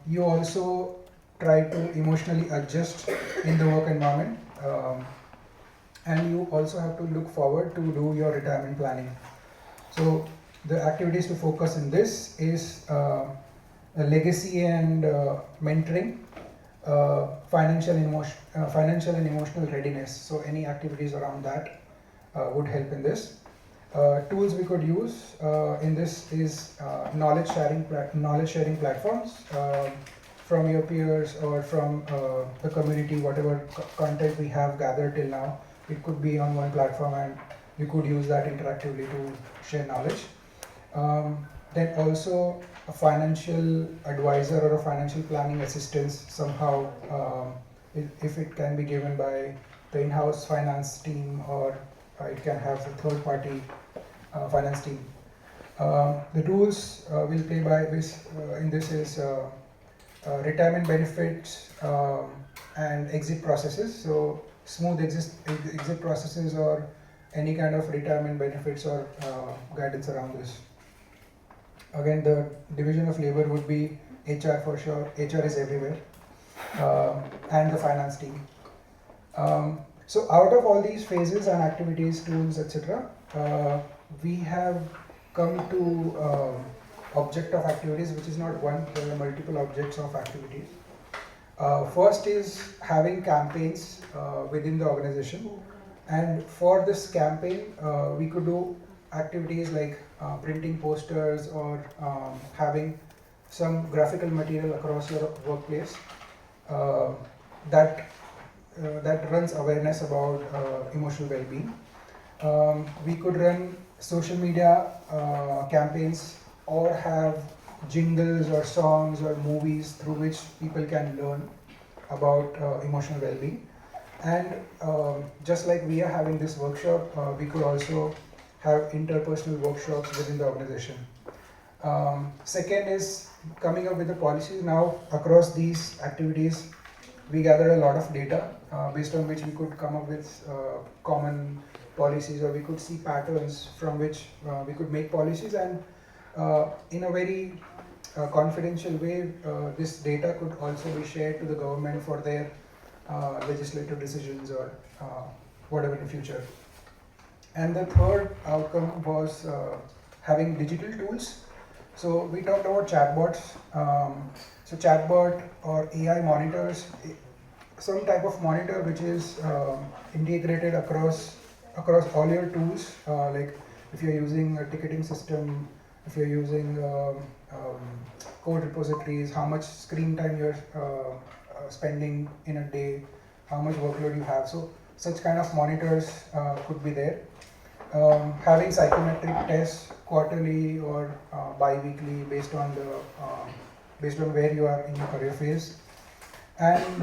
You also try to emotionally adjust in the work environment, and you also have to look forward to do your retirement planning. So the activities to focus in this is legacy and mentoring, financial and emotional readiness. So any activities around that would help in this. Tools we could use in this is knowledge sharing platforms from your peers or from the community. Whatever content we have gathered till now, it could be on one platform, and you could use that interactively to share knowledge. Then also a financial advisor or a financial planning assistance somehow, if it can be given by the in-house finance team, or it can have a third-party finance team. The rules we'll play by this in this is retirement benefits and exit processes. So smooth exit processes, or any kind of retirement benefits or guidance around this. Again, the division of labor would be HR for sure. HR is everywhere, and the finance team. So out of all these phases and activities, tools, etc., we have come to object of activities, which is not one, there are multiple objects of activities. First is having campaigns within the organization, and for this campaign, we could do activities like printing posters, or having some graphical material across your workplace that runs awareness about emotional well-being. We could run social media campaigns, or have jingles or songs or movies through which people can learn about emotional well-being. And just like we are having this workshop, we could also have interpersonal workshops within the organization. Second is coming up with the policies. Now across these activities, we gathered a lot of data based on which we could come up with common policies, or we could see patterns from which we could make policies, and in a very confidential way, this data could also be shared to the government for their legislative decisions or whatever in the future. And the third outcome was having digital tools. So we talked about chatbots. So chatbot or AI monitors, some type of monitor which is integrated across all your tools. Like if you're using a ticketing system, if you're using code repositories, how much screen time you're spending in a day, how much workload you have. So such kind of monitors could be there. Having psychometric tests quarterly or bi-weekly based on where you are in your career phase. And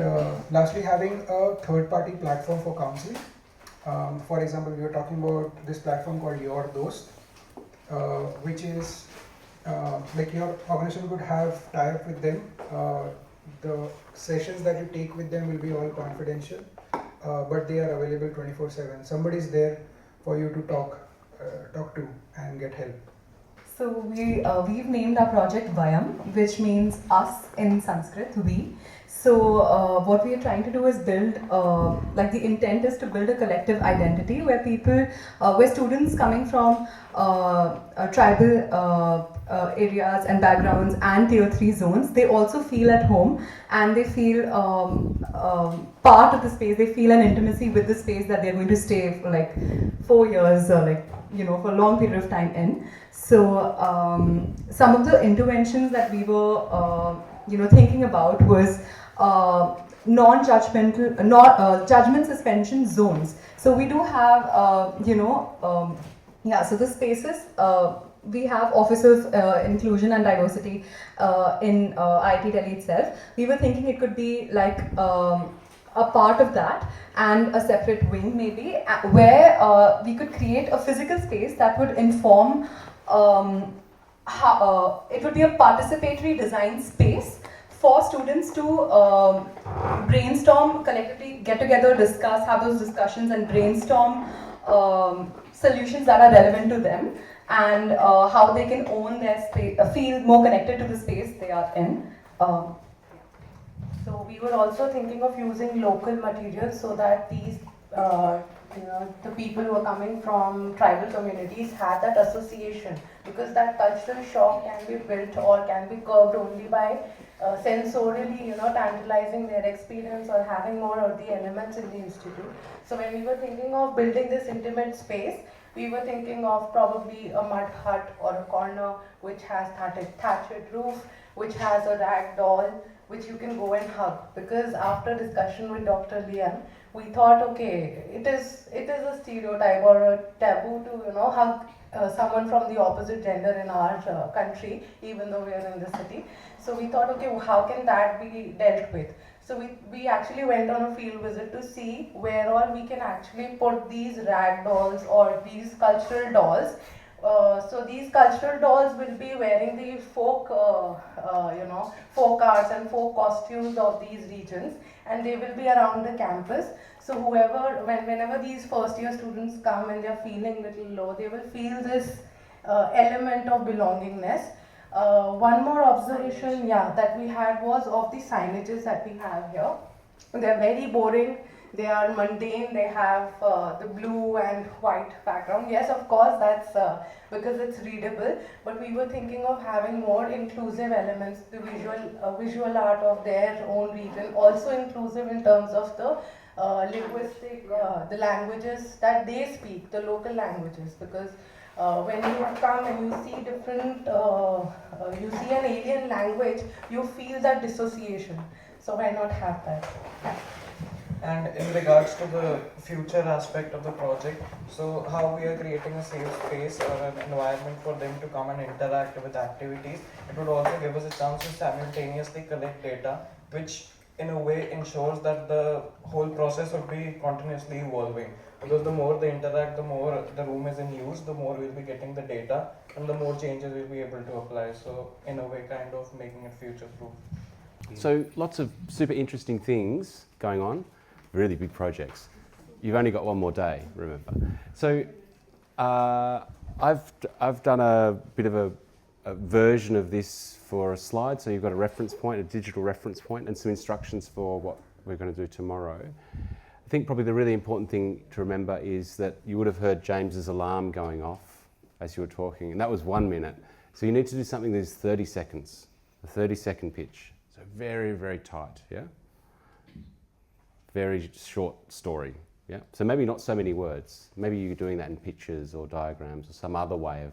lastly, having a third-party platform for counseling. For example, we were talking about this platform called Your Dost, which is like your organization could have tie-up with them. the sessions that you take with them will be all confidential, but they are available 24/7. Somebody's there for you to talk to and get help. So we've named our project Vayam, which means us in Sanskrit, we. So what we are trying to do is build, like the intent is to build a collective identity where people, where students coming from tribal areas and backgrounds and tier 3 zones, they also feel at home and they feel part of the space, they feel an intimacy with the space that they're going to stay for like 4 years or like, you know, for a long period of time in. So some of the interventions that we were, you know, thinking about was non-judgmental, not judgment suspension zones. So we do have, you know, yeah. So the spaces we have offices inclusion and diversity in IIT Delhi itself. We were thinking it could be like a part of that and a separate wing maybe where we could create a physical space that would inform. It would be a participatory design space for students to brainstorm, collectively get together, discuss, have those discussions and brainstorm solutions that are relevant to them and how they can own their space, feel more connected to the space they are in. So we were also thinking of using local materials so that these you know, the people who are coming from tribal communities had that association, because that cultural shock can be built or can be curbed only by sensorially, you know, tantalizing their experience or having more of the elements in the institute. So when we were thinking of building this intimate space, we were thinking of probably a mud hut or a corner which has thatched roof, which has a rag doll, which you can go and hug. Because after discussion with Dr. Liam, we thought, okay, it is a stereotype or a taboo to, you know, hug someone from the opposite gender in our country, even though we are in the city. So we thought, okay, how can that be dealt with? So we actually went on a field visit to see where all we can actually put these rag dolls or these cultural dolls. So these cultural dolls will be wearing the folk, you know, folk arts and folk costumes of these regions, and they will be around the campus. So whenever these first year students come and they're feeling a little low, they will feel this element of belongingness. One more observation, yeah, that we had was of the signages that we have here. They're very boring. They are mundane, they have the blue and white background. Yes, of course, that's because it's readable, but we were thinking of having more inclusive elements, the visual art of their own region, also inclusive in terms of the linguistic, the languages that they speak, the local languages, because when you come and you see different, you see an alien language, you feel that dissociation. So why not have that? Yeah. And in regards to the future aspect of the project, so how we are creating a safe space or an environment for them to come and interact with activities, it would also give us a chance to simultaneously collect data, which in a way ensures that the whole process would be continuously evolving. Because the more they interact, the more the room is in use, the more we'll be getting the data and the more changes we'll be able to apply. So in a way, kind of making it future-proof. So lots of super interesting things going on. Really big projects. You've only got one more day, remember. So I've done a bit of a version of this for a slide. So you've got a reference point, a digital reference point, and some instructions for what we're going to do tomorrow. I think probably the really important thing to remember is that you would have heard James's alarm going off as you were talking, and that was 1 minute. So you need to do something that is 30 seconds, a 30-second pitch. So very, very tight, yeah? Very short story, yeah? So maybe not so many words. Maybe you're doing that in pictures or diagrams or some other way of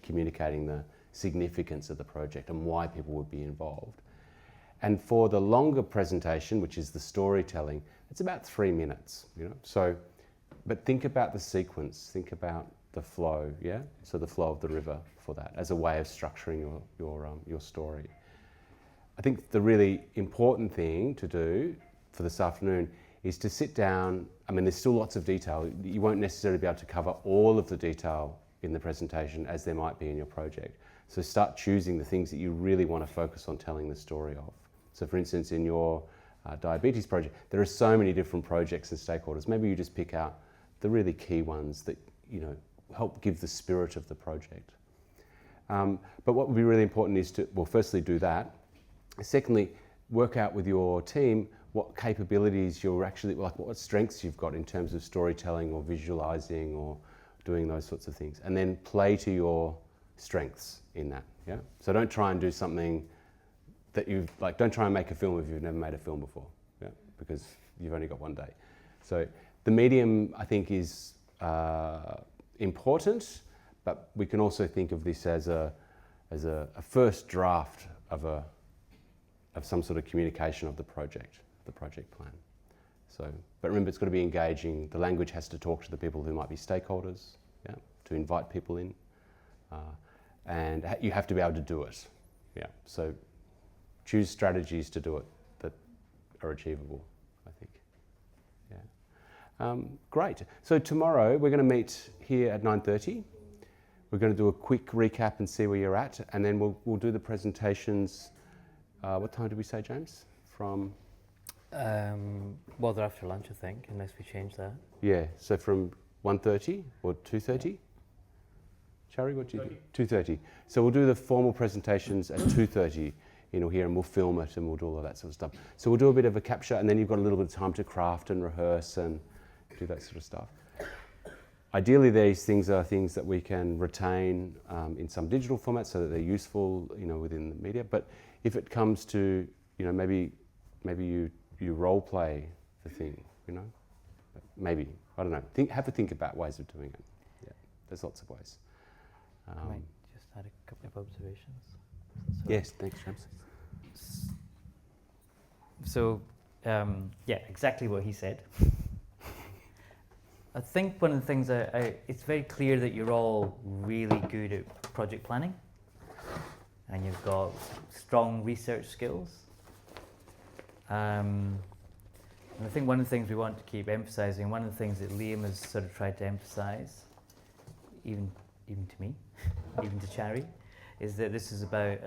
communicating the significance of the project and why people would be involved. And for the longer presentation, which is the storytelling, it's about 3 minutes, you know? So, but think about the sequence, think about the flow, yeah? So the flow of the river for that as a way of structuring your story. I think the really important thing to do for this afternoon is to sit down. I mean, there's still lots of detail. You won't necessarily be able to cover all of the detail in the presentation as there might be in your project. So start choosing the things that you really want to focus on telling the story of. So for instance, in your diabetes project, there are so many different projects and stakeholders. Maybe you just pick out the really key ones that, you know, help give the spirit of the project. But what would be really important is to, well, firstly do that. Secondly, work out with your team what capabilities you're actually, like what strengths you've got in terms of storytelling or visualizing or doing those sorts of things. And then play to your strengths in that, yeah? So don't try and do something that you've, like, don't try and make a film if you've never made a film before, yeah? Because you've only got one day. So the medium, I think, is important, but we can also think of this as a first draft of some sort of communication of the project plan. So, but remember, it's got to be engaging. The language has to talk to the people who might be stakeholders, yeah, to invite people in, and you have to be able to do it, yeah. So choose strategies to do it that are achievable, I think. Yeah. Great. So tomorrow we're going to meet here at 9:30. We're going to do a quick recap and see where you're at, and then we'll do the presentations. What time did we say, James? From? Well, they're after lunch, I think, unless we change that. Yeah. So from 1:30 or 2:30. Chari, what do you do? 2:30. So we'll do the formal presentations at 2:30. You know, here, and we'll film it and we'll do all of that sort of stuff. So we'll do a bit of a capture, and then you've got a little bit of time to craft and rehearse and do that sort of stuff. Ideally, these things are things that we can retain in some digital format so that they're useful, you know, within the media. But if it comes to, you know, maybe you role play the thing, you know, maybe, I don't know. Have a think about ways of doing it. Yeah, there's lots of ways. I might just add a couple of observations. Yes, thanks, James. So, yeah, exactly what he said. I think one of the things it's very clear that you're all really good at project planning, and you've got strong research skills. And I think one of the things we want to keep emphasizing, one of the things that Liam has sort of tried to emphasize, even to me, even to Chari, is that this is about,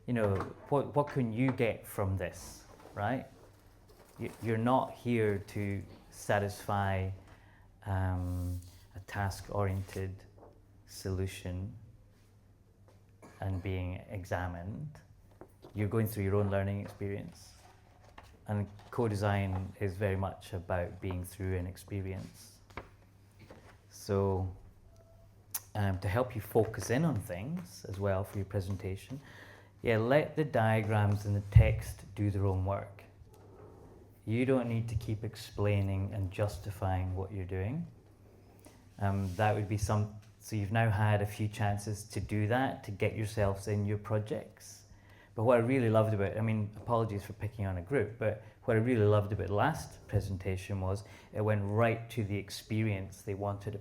you know, what can you get from this, right? You're not here to satisfy a task-oriented solution and being examined. You're going through your own learning experience. And co-design is very much about being through an experience. So to help you focus in on things as well for your presentation, yeah, let the diagrams and the text do their own work. You don't need to keep explaining and justifying what you're doing. That would be so you've now had a few chances to do that, to get yourselves in your projects. But what I really loved about, I mean, apologies for picking on a group, but what I really loved about the last presentation was it went right to the experience they wanted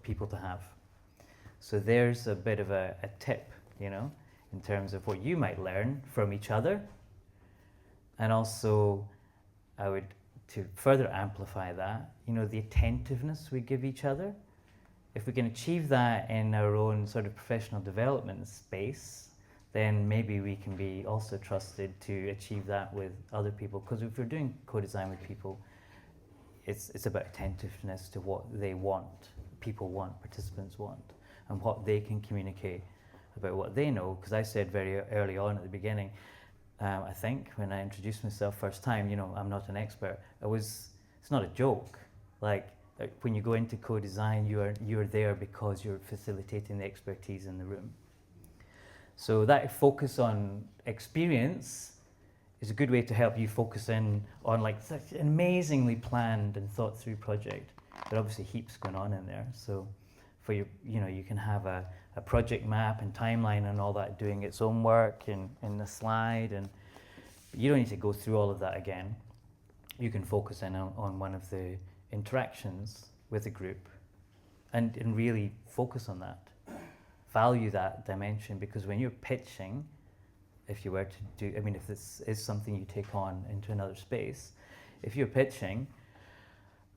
people to have. So there's a bit of a tip, you know, in terms of what you might learn from each other. And also, to further amplify that, you know, the attentiveness we give each other. If we can achieve that in our own sort of professional development space, then maybe we can be also trusted to achieve that with other people. Because if we're doing co-design with people, it's about attentiveness to what they want, people want, participants want, and what they can communicate about what they know. Because I said very early on at the beginning, I think when I introduced myself first time, you know, I'm not an expert. It's not a joke. Like when you go into co-design, you're there because you're facilitating the expertise in the room. So that focus on experience is a good way to help you focus in on like such an amazingly planned and thought through project. But obviously heaps going on in there. So for your, you know, you can have a project map and timeline and all that doing its own work in the slide, and you don't need to go through all of that again. You can focus in on one of the interactions with a group and really focus on that. Value that dimension, because when you're pitching, if you were to do, I mean, if this is something you take on into another space, if you're pitching,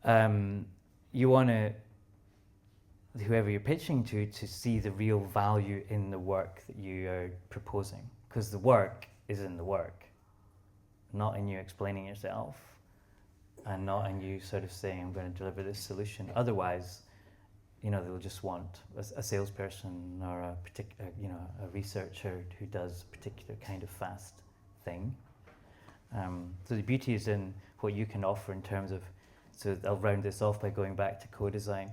you want to, whoever you're pitching to see the real value in the work that you are proposing, because the work is in the work. not in you explaining yourself, and not in you sort of saying, I'm going to deliver this solution. Otherwise, you know, they'll just want a salesperson or a particular, you know, a researcher who does a particular kind of fast thing. So the beauty is in what you can offer in terms of, so I'll round this off by going back to co-design.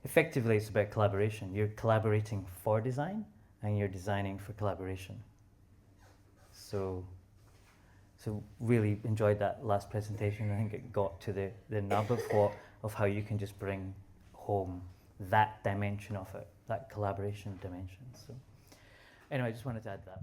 Effectively, it's about collaboration. You're collaborating for design, and you're designing for collaboration. So really enjoyed that last presentation. I think it got to the nub of how you can just bring home that dimension of it, that collaboration dimension. So anyway, I just wanted to add that.